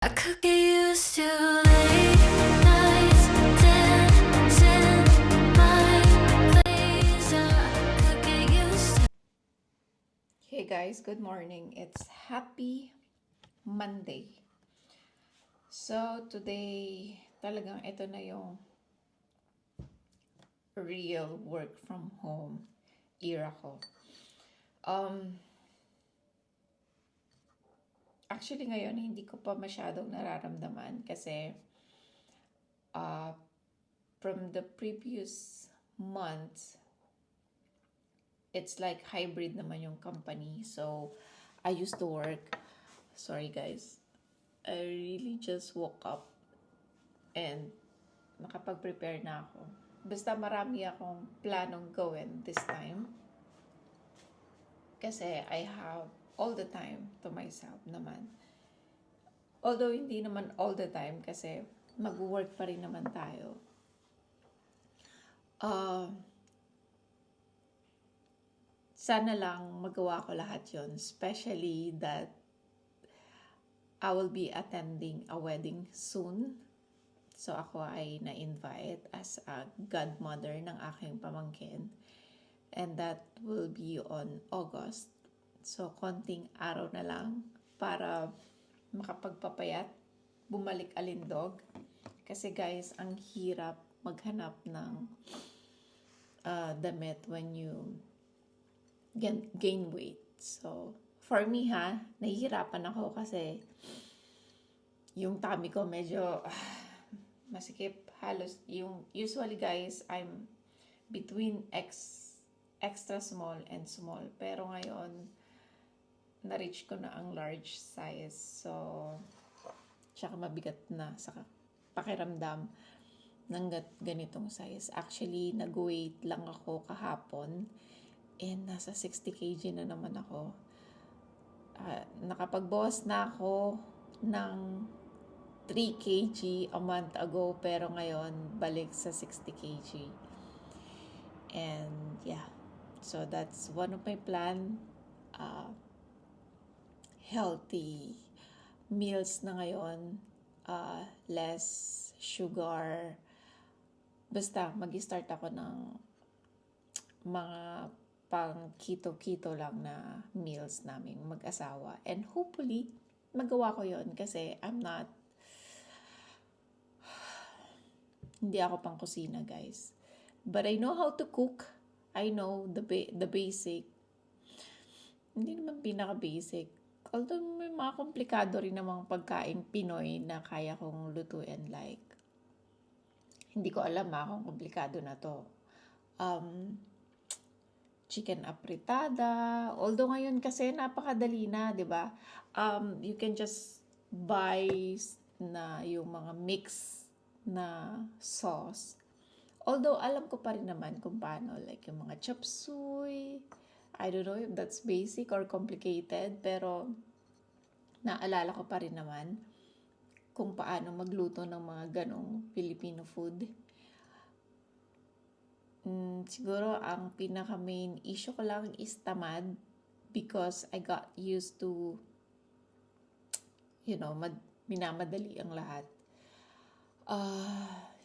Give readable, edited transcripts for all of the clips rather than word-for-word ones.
I could get used to late nights dancing my place. I could get used to. Hey guys, good morning. It's happy Monday. So today, talagang ito na yung real work from home era ko. Um, Actually ngayon, hindi ko pa masyadong nararamdaman kasi uh, from the previous months, it's like hybrid naman yung company. So, I used to work, sorry guys, I really just woke up and nakapag-prepare na ako. Basta marami akong planong gawin this time. Kasi I have all the time to myself naman. Although hindi naman all the time kasi mag-work pa rin naman tayo. Sana lang magawa ko lahat yon, especially that I will be attending a wedding soon. So ako ay na-invite as a godmother ng aking pamangkin. And that will be on August. So konting araw na lang para makapagpapayat, bumalik alindog. Kasi guys, ang hirap maghanap ng damit when you gain weight. So, for me nahihirapan ako kasi yung tummy ko medyo masikip. Halos yung usually guys, I'm between extra small and small. Pero ngayon, na-reach ko na ang large size. So, tsaka mabigat na sa pakiramdam ng ganitong size. Actually, nag-weight lang ako kahapon and nasa 60 kg na naman ako. Nakapag-bawas na ako ng 3 kg a month ago, pero ngayon balik sa 60 kg. And yeah, so that's one of my plan. Healthy meals na ngayon, less sugar. Basta mag-start ako ng mga pang keto lang na meals namin mag-asawa. And hopefully, magawa ko yon kasi hindi ako pang kusina guys. But I know how to cook. I know the basic. Hindi naman pinaka-basic. Although may mga komplikado rin namang pagkain Pinoy na kaya kong lutuin, like hindi ko alam kung komplikado na to. Chicken apritada. Although ngayon kasi napakadali na, 'di ba? You can just buy na yung mga mix na sauce. Although alam ko pa rin naman kung paano, like yung mga chop suey. I don't know if that's basic or complicated, pero naalala ko pa rin naman kung paano magluto ng mga ganong Filipino food. Siguro ang pinaka main issue ko lang is tamad because I got used to minamadali ang lahat.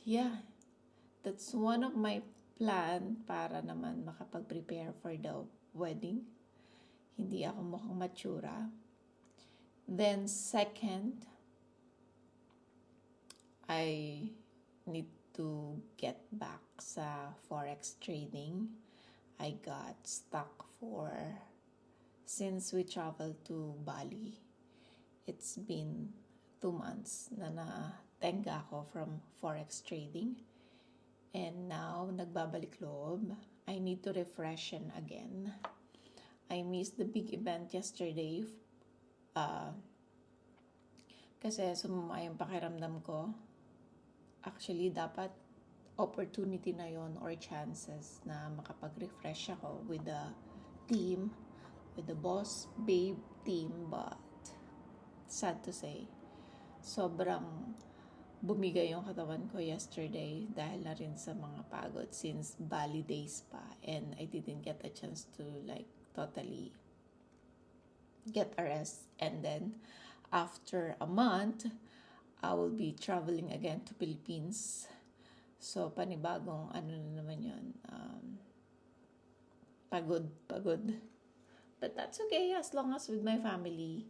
Yeah, that's one of my plan para naman makapag-prepare for the wedding. Hindi ako mukhang matsura. Then second, I need to get back sa forex trading. I got stuck since we traveled to Bali. It's been 2 months na natenga ako from forex trading. And now, nagbabalik loob. I need to refreshen again. I missed the big event yesterday. Kasi sumama yung pakiramdam ko. Actually, dapat opportunity na yon or chances na makapag-refresh ako with the team, with the boss, babe team, but sad to say, sobrang bumigay yung katawan ko yesterday dahil na rin sa mga pagod since Bali days pa, and I didn't get a chance to like totally get a rest. And then after a month, I will be traveling again to Philippines. So, panibagong ano na naman yun. Pagod. But that's okay as long as with my family.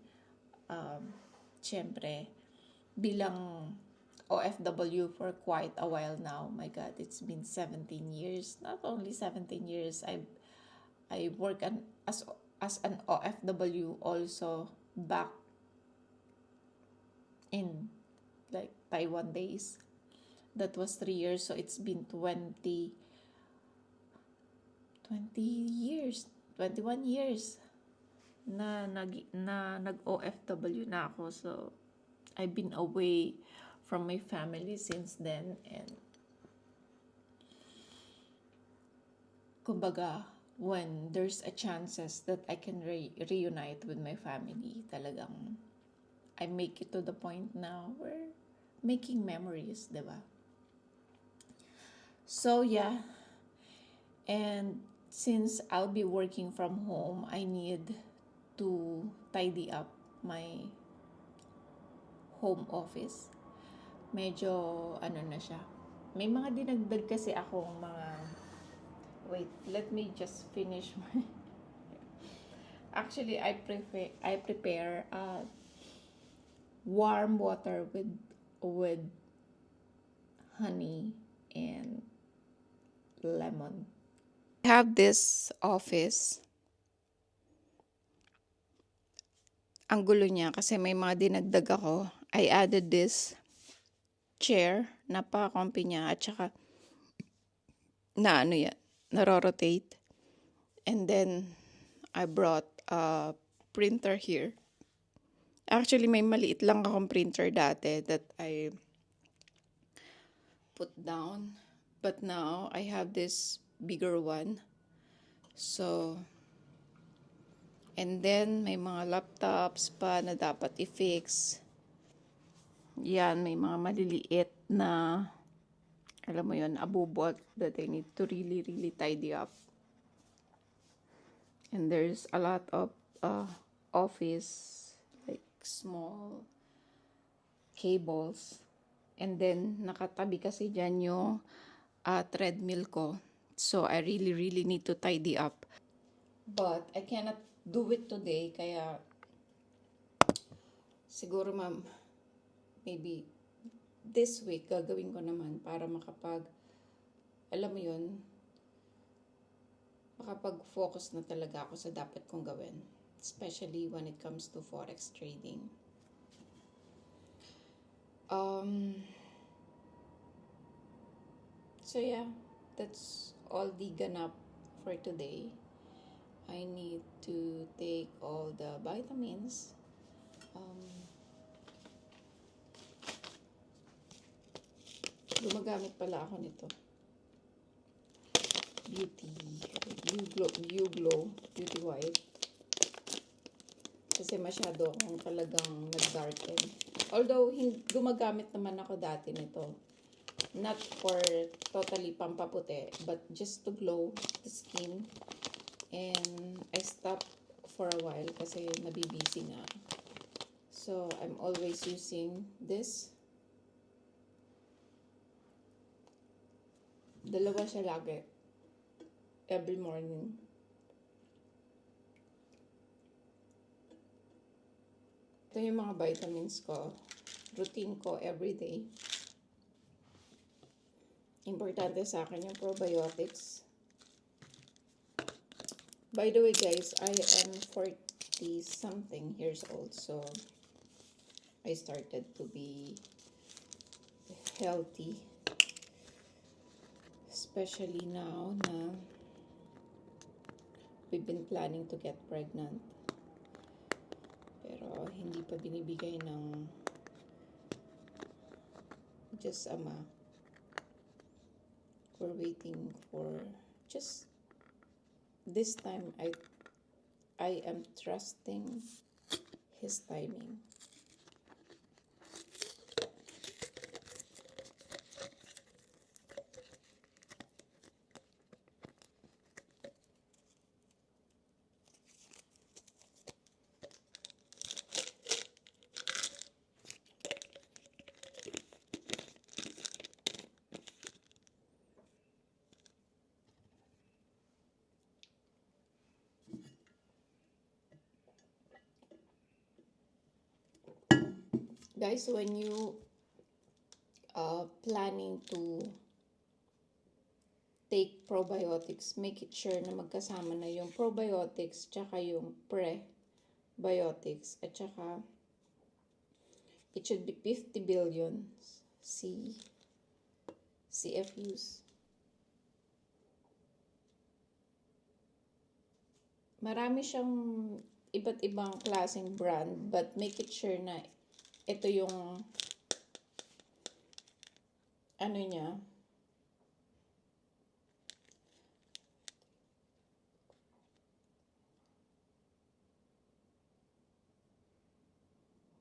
Syempre, bilang OFW for quite a while now. My God, it's been 17 years. Not only 17 years, I work as an OFW also back in like Taiwan days. That was 3 years, so it's been 20 years, 21 years na nag-OFW na ako. So, I've been away from my family since then, and kumbaga, when there's a chances that I can reunite with my family, talagang I make it to the point now where making memories, diba? So, yeah. And since I'll be working from home, I need to tidy up my home office. Medyo, ano na siya. May mga dinagdag kasi akong mga... Wait, let me just finish my... Actually, I prepare warm water with honey and lemon. I have this office. Ang gulo niya kasi may mga dinagdag ako. I added this chair, napaka-comfy niya, at saka na ano yan, narorotate. And then I brought a printer here. Actually, may maliit lang akong printer dati that I put down. But now, I have this bigger one. So, and then, may mga laptops pa na dapat i-fix. Yan, may mga maliliit na, alam mo yun, abubot that I need to really, really tidy up. And there's a lot of office, like small cables. And then, nakatabi kasi dyan yung treadmill ko. So, I really, really need to tidy up. But, I cannot do it today. Kaya, siguro ma'am, maybe this week, gagawin ko naman para alam mo yun, makapag-focus na talaga ako sa dapat kong gawin. Especially when it comes to forex trading. So yeah, that's all the ganap for today. I need to take all the vitamins. Gumagamit pala ako nito. View Glow Beauty White. Kasi masyado akong talagang nag-darken. Although, gumagamit naman ako dati nito. Not for totally pampaputi, but just to glow the skin. And I stopped for a while kasi nabibisi nga. So, I'm always using this. Dalawa siya lagi. Every morning. Ito yung mga vitamins ko. Routine ko everyday. Importante sa akin yung probiotics. By the way guys, I am 40-something years old. So, I started to be healthy. Especially now na we've been planning to get pregnant. Pero hindi pa binibigay ng Diyos Ama. We're waiting for just this time. I am trusting His timing. guys, when you planning to take probiotics, make it sure na magkasama na yung probiotics tsaka yung prebiotics, at tsaka it should be 50 billion CFUs. Marami siyang iba't ibang klaseng brand, but make it sure na ito yung ano niya,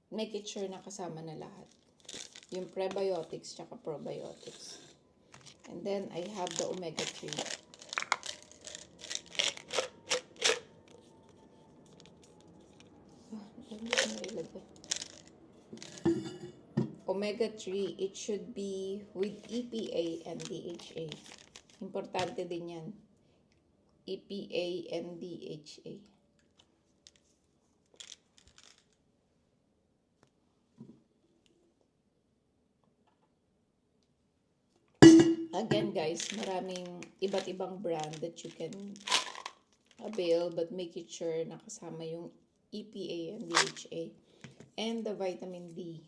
make it sure na kasama na lahat yung prebiotics tsaka probiotics. And then I have the omega-3. Omega-3, it should be with EPA and DHA. Importante din yan. EPA and DHA. Again guys, maraming iba't ibang brand that you can avail, but make it sure na kasama yung EPA and DHA and the vitamin D.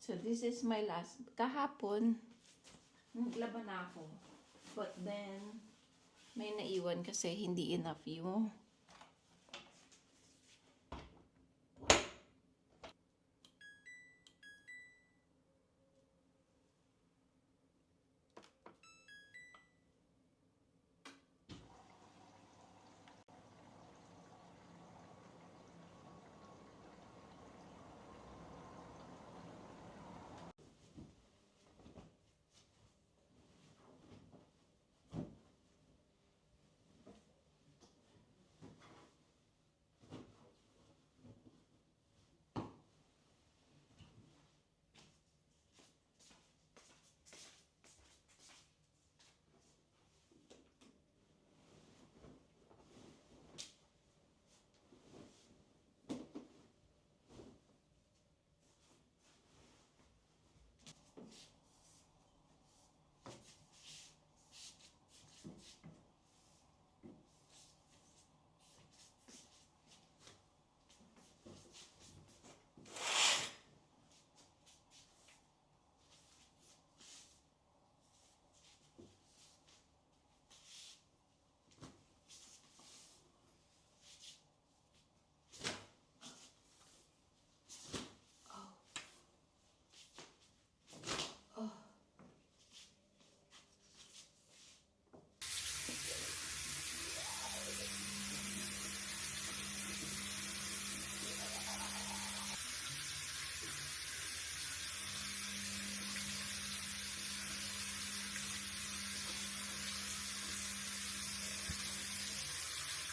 So this is my last. Kahapon, naglaban na ako. But then, may naiwan kasi hindi enough yung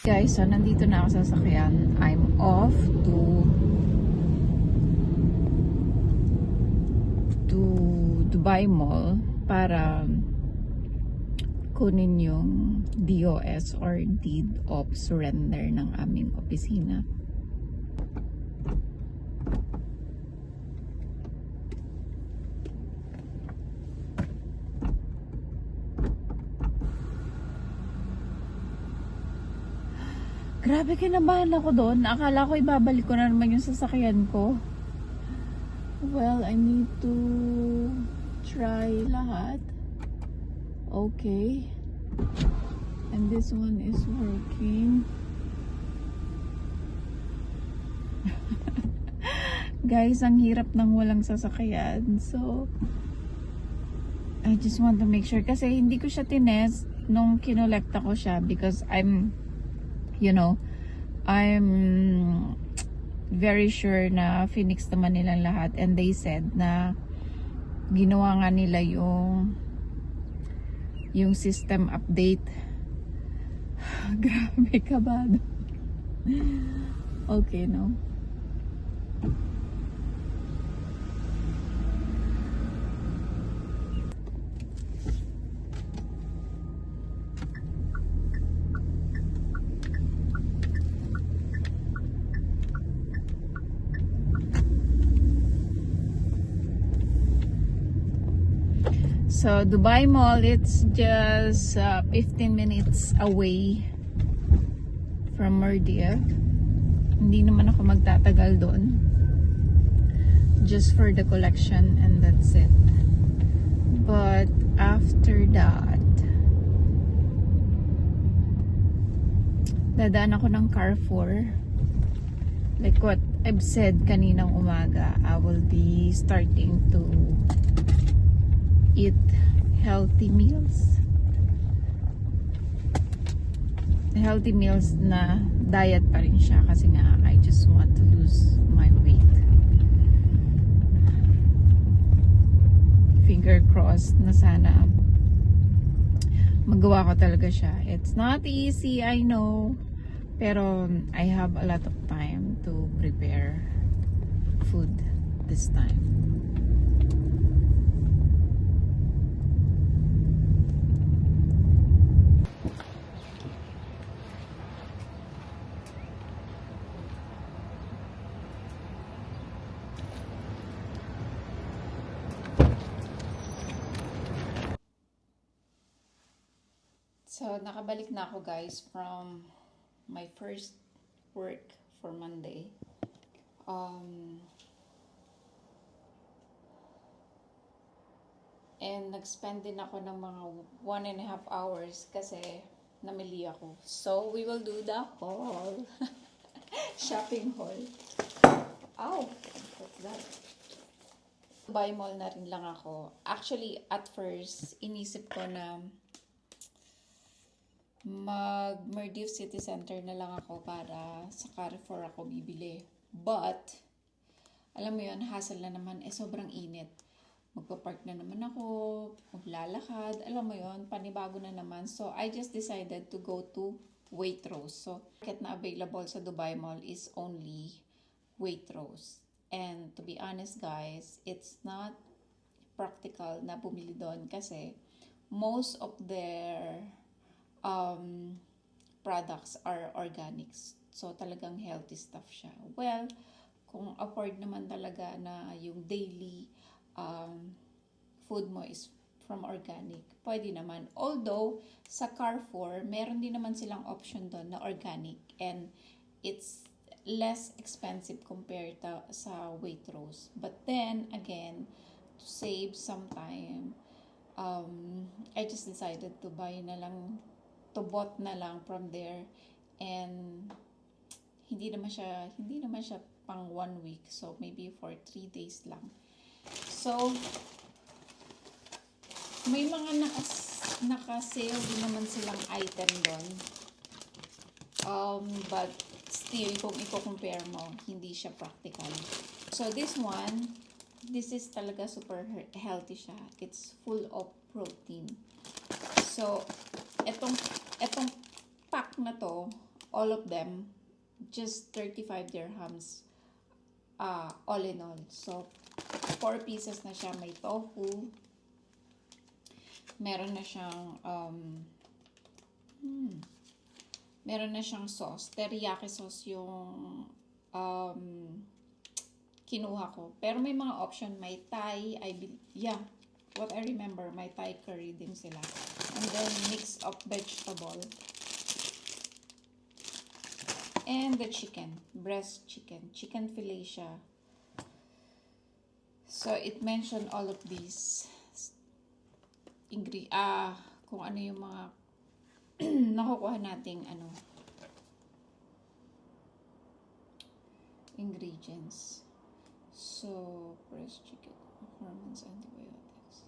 guys, so nandito na ako sa sasakyan. I'm off to Dubai Mall para kunin yung DOS or Deed of Surrender ng aming opisina. Grabe, kinabahan ako doon. Akala ko ibabalik ko na naman yung sasakyan ko. Well, I need to try lahat. Okay. And this one is working. Guys, ang hirap ng walang sasakyan. So, I just want to make sure. Kasi hindi ko siya tinest nung kinolekta ko siya because I'm very sure na Phoenix naman nilang lahat. And they said na ginawa nga nila yung system update. Grabe, kabado. Okay, no? So, Dubai Mall, it's just 15 minutes away from Maldives. Hindi naman ako magtatagal doon. Just for the collection and that's it. But after that, dadaan ako ng Carrefour. Like what I've said kaninang umaga, I will be starting to eat healthy meals. Healthy meals na diet pa rin siya kasi nga I just want to lose my weight. Finger crossed na sana magawa ko talaga siya. It's not easy, I know, pero I have a lot of time to prepare food this time. So, nakabalik na ako guys from my first work for Monday. And nag-spend din ako ng mga 1.5 hours kasi namili ako. So, we will do the haul. Shopping haul. Ow! What's that? Dubai Mall na rin lang ako. Actually, at first, inisip ko na mag-Maldives City Center na lang ako para sa Carrefour ako bibili. But, alam mo yun, hassle na naman. Sobrang init. Magpa-park na naman ako, maglalakad. Alam mo yun, panibago na naman. So, I just decided to go to Waitrose. So, market na available sa Dubai Mall is only Waitrose. And to be honest guys, it's not practical na bumili doon kasi most of their products are organics. So, talagang healthy stuff siya. Well, kung afford naman talaga na yung daily food mo is from organic, pwede naman. Although, sa Carrefour, meron din naman silang option doon na organic and it's less expensive compared sa Waitrose. But then, again, to save some time, I just decided to buy na lang, to bought na lang from there, and hindi naman siya pang 1 week, so maybe for 3 days lang. So may mga naka-sale din naman silang item doon, but still kung i-compare mo, hindi siya practical. So this is talaga super healthy siya. It's full of protein. So etong pack na to, all of them, just 35 dirhams all in all. So, 4 pieces na siya. May tofu. Meron na siyang sauce. Teriyaki sauce yung kinuha ko. Pero may mga option. May Thai. What I remember, may Thai curry din sila. And then, mix of vegetable. And the chicken. Breast chicken. Chicken fillet siya. So, it mentioned all of these kung ano yung mga nakukuha nating ingredients. So, breast chicken, hormones, antibiotics.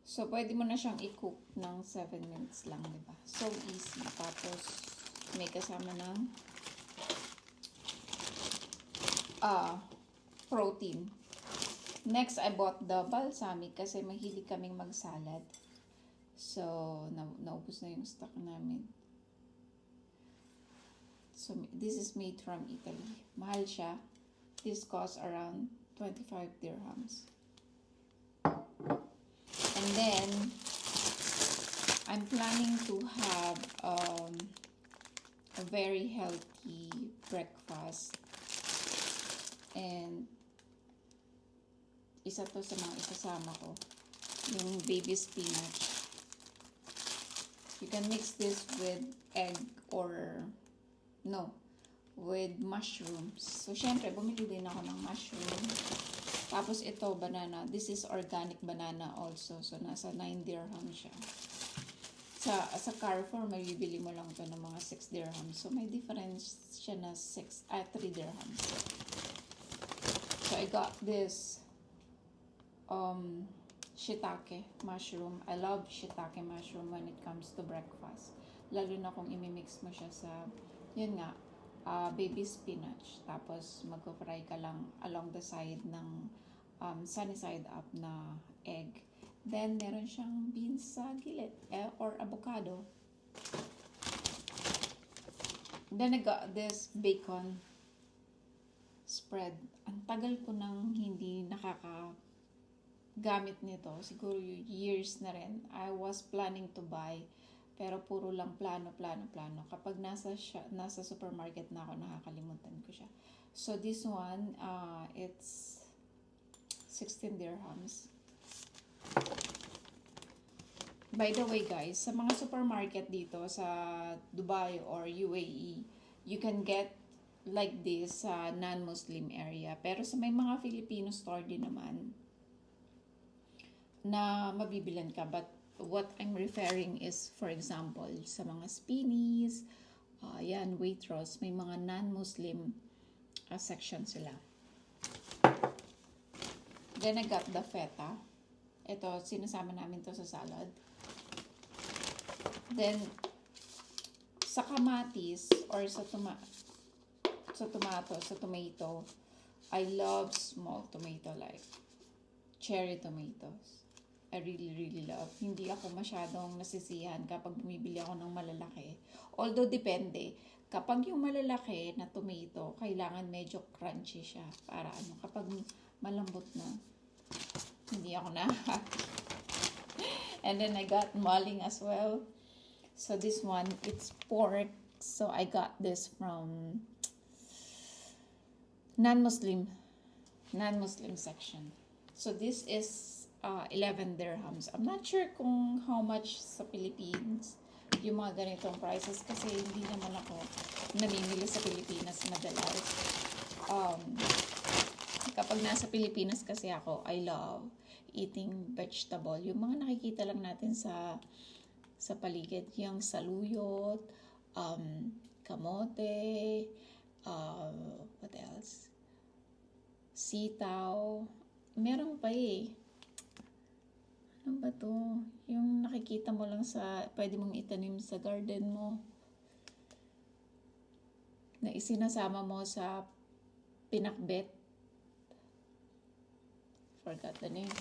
So, pwede mo na siyang i-cook ng 7 minutes lang, di ba? So easy. Tapos, may kasama ng protein. Next, I bought the balsamic kasi mahilig kaming mag-salad. So, naubos na yung stock namin. So, this is made from Italy. Mahal siya. This costs around 25 dirhams. And then, I'm planning to have a very healthy breakfast. And isa to sa mga isasama ko, yung baby spinach. You can mix this with egg or with mushrooms. So, syempre, bumili din ako ng mushroom. Tapos, ito, banana. This is organic banana also. So, nasa 9 dirham siya. Sa Carrefour, may bibili mo lang ito ng mga 6 dirhams. So, may difference siya na 3 dirhams. So, I got this shiitake mushroom. I love shiitake mushroom when it comes to breakfast. Lalo na kung imimix mo siya sa, yun nga, baby spinach. Tapos, mag-fry ka lang along the side ng sunny side up na egg. Then, meron siyang beans sa gilid or avocado. Then, I got this bacon spread. Ang tagal ko nang hindi nakakagamit nito. Siguro years na rin. I was planning to buy. Pero puro lang plano. Kapag nasa supermarket na ako, nakakalimutan ko siya. So, this one, it's 16 dirhams. By the way, guys, sa mga supermarket dito sa Dubai or UAE, you can get like this sa non-Muslim area. Pero sa may mga Filipino store din naman na mabibilan ka. But what I'm referring is, for example, sa mga Spinneys, yan, Waitrose, may mga non-Muslim section sila. Then I got the feta. Ito, sinasama namin to sa salad. Then, sa kamatis or sa tomato, I love small tomato, like cherry tomatoes. I really love. Hindi ako masyadong nasisihan kapag bumibili ako ng malalaki. Although, depende. Kapag yung malalaki na tomato, kailangan medyo crunchy siya. Para kapag malambot na, hindi ako na. And then, I got maling as well. So, this one, it's pork. So, I got this from non-Muslim section. So, this is 11 dirhams. I'm not sure kung how much sa Philippines yung mga ganitong prices kasi hindi naman ako namimili sa Pilipinas madalas. Kapag nasa Pilipinas kasi ako, I love eating vegetable. Yung mga nakikita lang natin sa paligid, yung saluyot, kamote, what else? Sitaw. Meron pa Ano ba to? Yung nakikita mo lang pwede mong itanim sa garden mo. Na isinasama mo sa pinakbet. Forgot the name.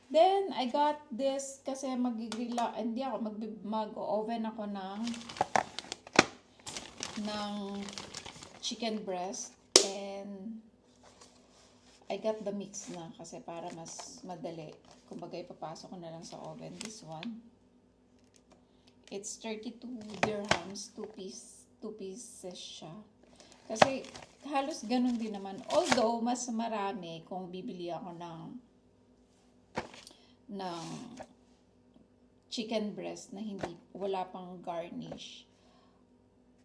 Then, I got this kasi mag-oven ako ng chicken breast. And I got the mix na kasi para mas madali. Kumbaga, ipapasok ko na lang sa oven. This one. It's 32 dirhams, 2 pieces siya. Kasi halos ganun din naman. Although, mas marami kung bibili ako ng chicken breast na wala pang garnish.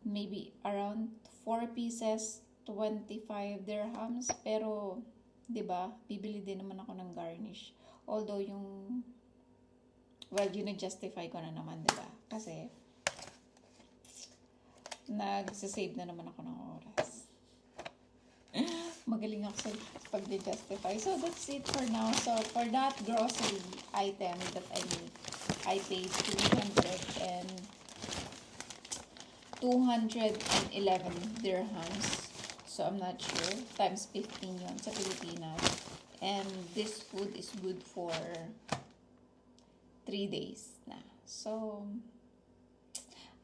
Maybe around 4 pieces, 25 dirhams. Pero 'Di ba? Bibili din naman ako ng garnish. Although yung, well, yun na-justify ko na naman, 'di ba? Kasi, nagsasave na naman ako ng oras. Magaling ako sa pag-justify. So, that's it for now. So, for that grocery item that I need, I paid 211 dirhams. So, I'm not sure. Times 15 yun sa Pilipinas. And this food is good for 3 days na. So,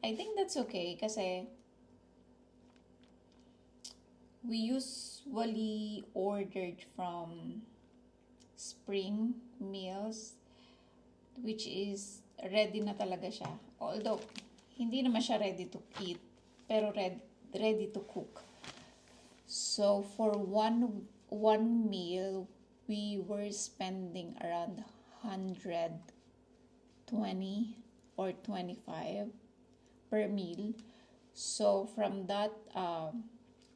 I think that's okay kasi we usually ordered from Spring Meals, which is ready na talaga siya. Although, hindi naman siya ready to eat, pero ready to cook. So, for one meal, we were spending around 120 or 25 per meal. So, from that,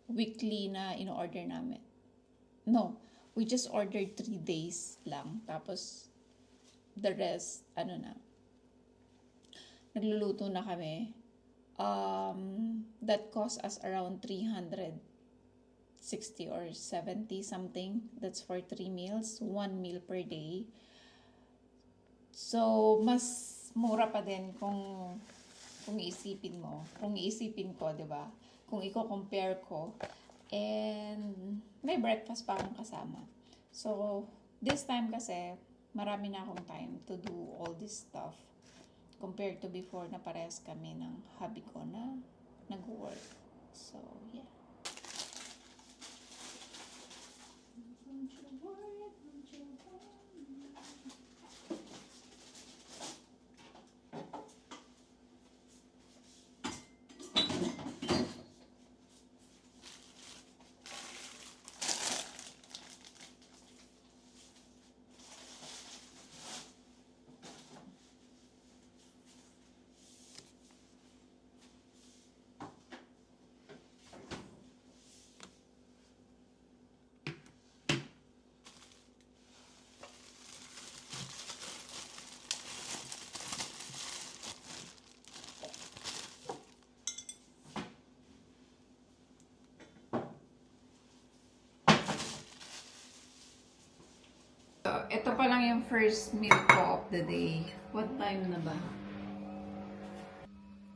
weekly na in-order namin. No, we just ordered 3 days lang. Tapos, the rest, nagluluto na kami. That cost us around 360 or 70 something. That's for 3 meals, 1 meal per day. So, mas mura pa din kung iisipin ko, 'di ba? Kung i-compare ko. And may breakfast pa akong kasama. So, this time kasi marami na akong time to do all this stuff compared to before na parehas kami ng hubby ko na nag-work. So, yeah. So, ito pa lang yung first meal ko of the day. What time na ba?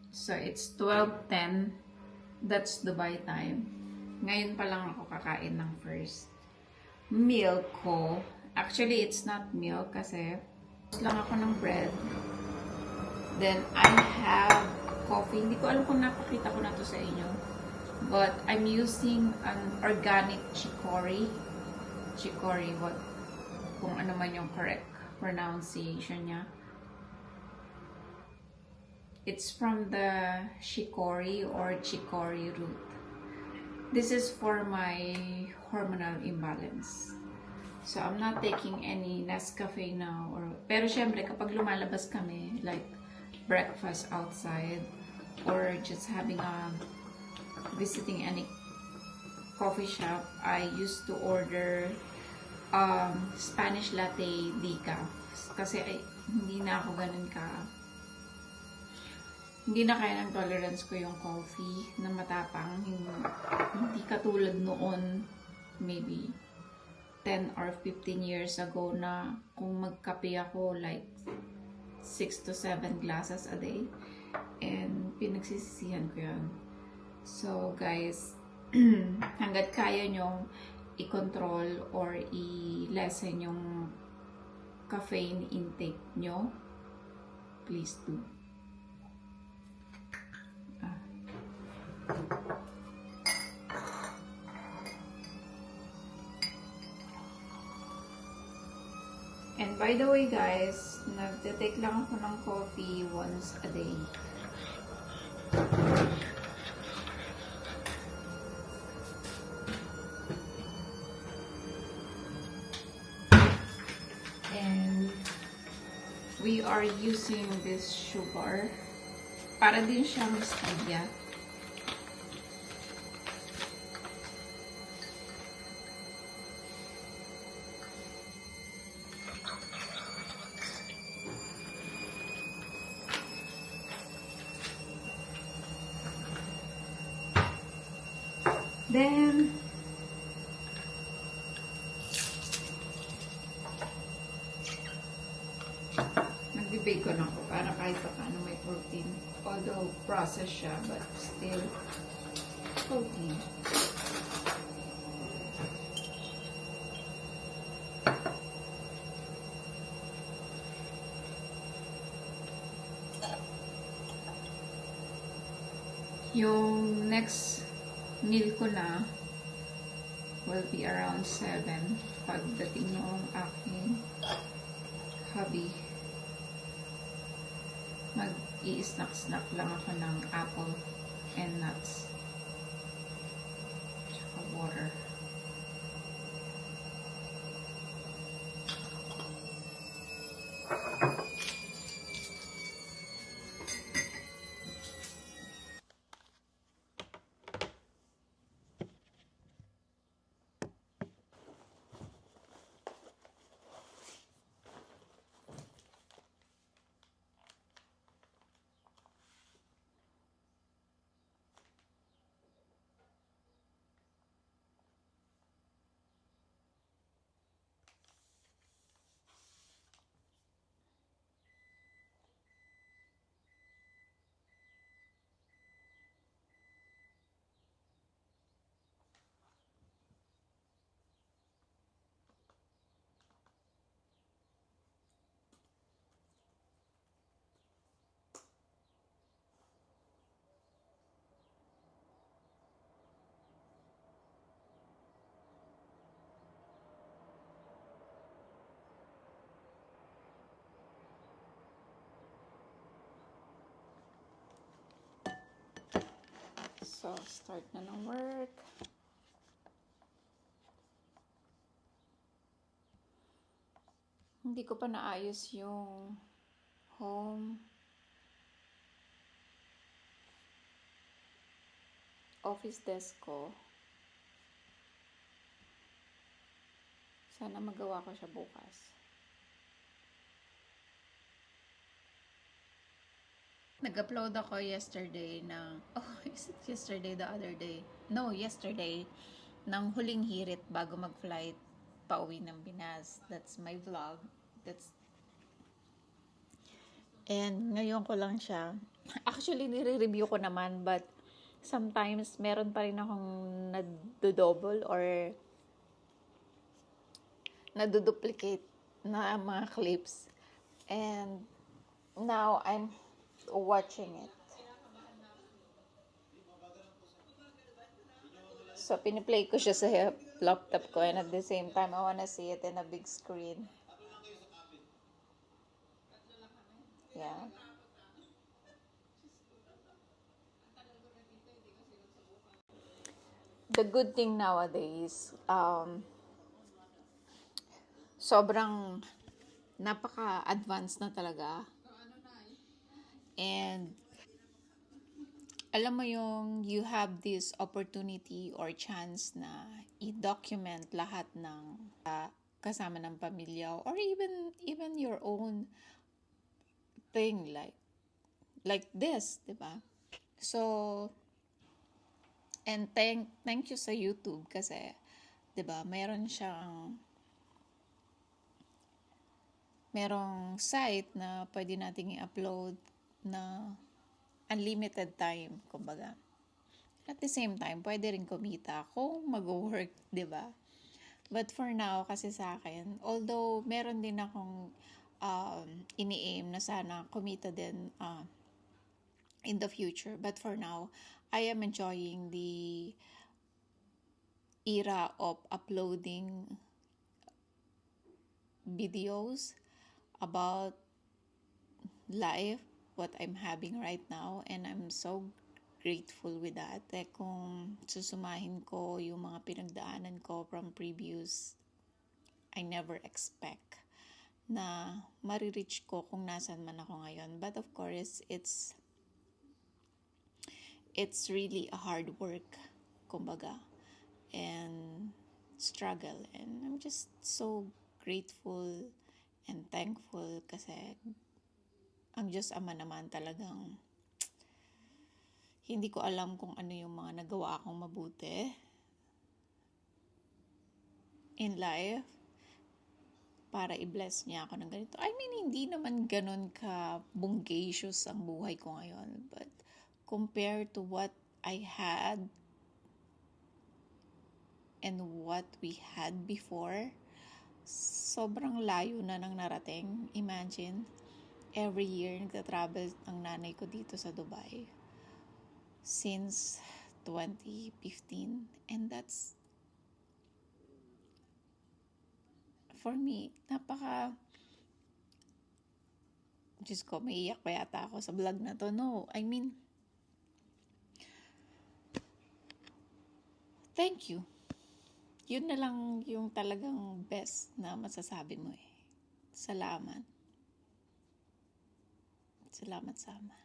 So, it's 12:10. That's Dubai time. Ngayon pa lang ako kakain ng first meal ko. Actually, it's not meal kasi lang ako ng bread. Then, I have coffee. Hindi ko alam kung napakita ko na to sa inyo. But, I'm using an organic chicory. Chicory, kung ano man yung correct pronunciation niya. It's from the chicory or chicory root. This is for my hormonal imbalance. So, I'm not taking any Nescafe now. Pero syempre, kapag lumalabas kami, like breakfast outside, or just visiting any coffee shop, I used to order Spanish latte decaf. Kasi hindi na ako ganun hindi na kaya ng tolerance ko yung coffee na matapang. Hindi katulad noon, maybe 10 or 15 years ago na kung magkape ako like 6 to 7 glasses a day. And pinagsisisihan ko yun. So guys, hanggat kaya nyong i-control or i-lessen yung caffeine intake nyo, please do. And by the way guys, nagte-take lang ako ng coffee once a day. And we are using this sugar. Para din siyang stevia. Then, nagbe-bacon ako para kahit pa paano may protein. Although processed siya, but still protein. Yung next meal ko na will be around 7 pagdating ng aking hubby. Mag-i-snack-snack lang ako ng apple and nuts. Tsaka water. So, start na ng work. Hindi ko pa naayos yung home office desk ko. Sana magawa ko siya bukas. Nag-upload ako yesterday ng, is it yesterday, the other day? No, yesterday, ng huling hirit bago mag-flight pauwi ng Pinas. That's my vlog. And ngayon ko lang siya. Actually, nire-review ko naman, but sometimes meron pa rin akong nadodouble or naduduplicate na mga clips. And now, I'm watching it. So, piniplay ko siya sa laptop ko, and at the same time, I wanna see it in a big screen. Yeah. The good thing nowadays, sobrang napaka-advanced na talaga. And alam mo yung you have this opportunity or chance na i-document lahat ng kasama ng pamilya or even your own thing like this, 'di ba? So, and thank you sa YouTube kasi 'di ba, merong site na pwede nating i-upload na unlimited time, kumbaga. At the same time, pwede rin kumita kung mag-work, 'di ba? But for now, kasi sa akin, although meron din akong ini-aim na sana kumita din in the future. But for now, I am enjoying the era of uploading videos about life, what I'm having right now, and I'm so grateful with that. Kung susumahin ko yung mga pinagdaanan ko from previous, I never expect na marireach ko kung nasan man ako ngayon. But of course, it's really a hard work, kumbaga, and struggle. And I'm just so grateful and thankful kasi ang Diyos Ama naman talagang hindi ko alam kung ano yung mga nagawa akong mabuti in life para i-bless niya ako ng ganito. I mean, hindi naman ganun ka bonggacious ang buhay ko ngayon. But compared to what I had and what we had before, sobrang layo na nang narating. Imagine, every year nagta-travel ang nanay ko dito sa Dubai since 2015. And that's, for me, Diyos ko, maiiyak pa yata ako sa vlog na to. No, I mean, thank you. Yun na lang yung talagang best na masasabi mo eh. Salamat. Salamat sama.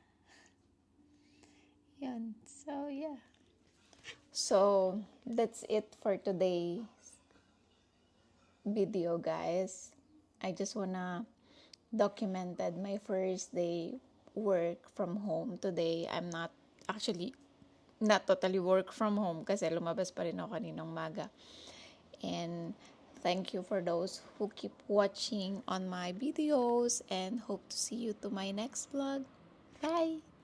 Yan. So, yeah. So, that's it for today's video, guys. I just wanna documented my first day work from home today. I'm not totally work from home kasi lumabas pa rin ako kaninang maga. And thank you for those who keep watching on my videos and hope to see you to my next vlog. Bye!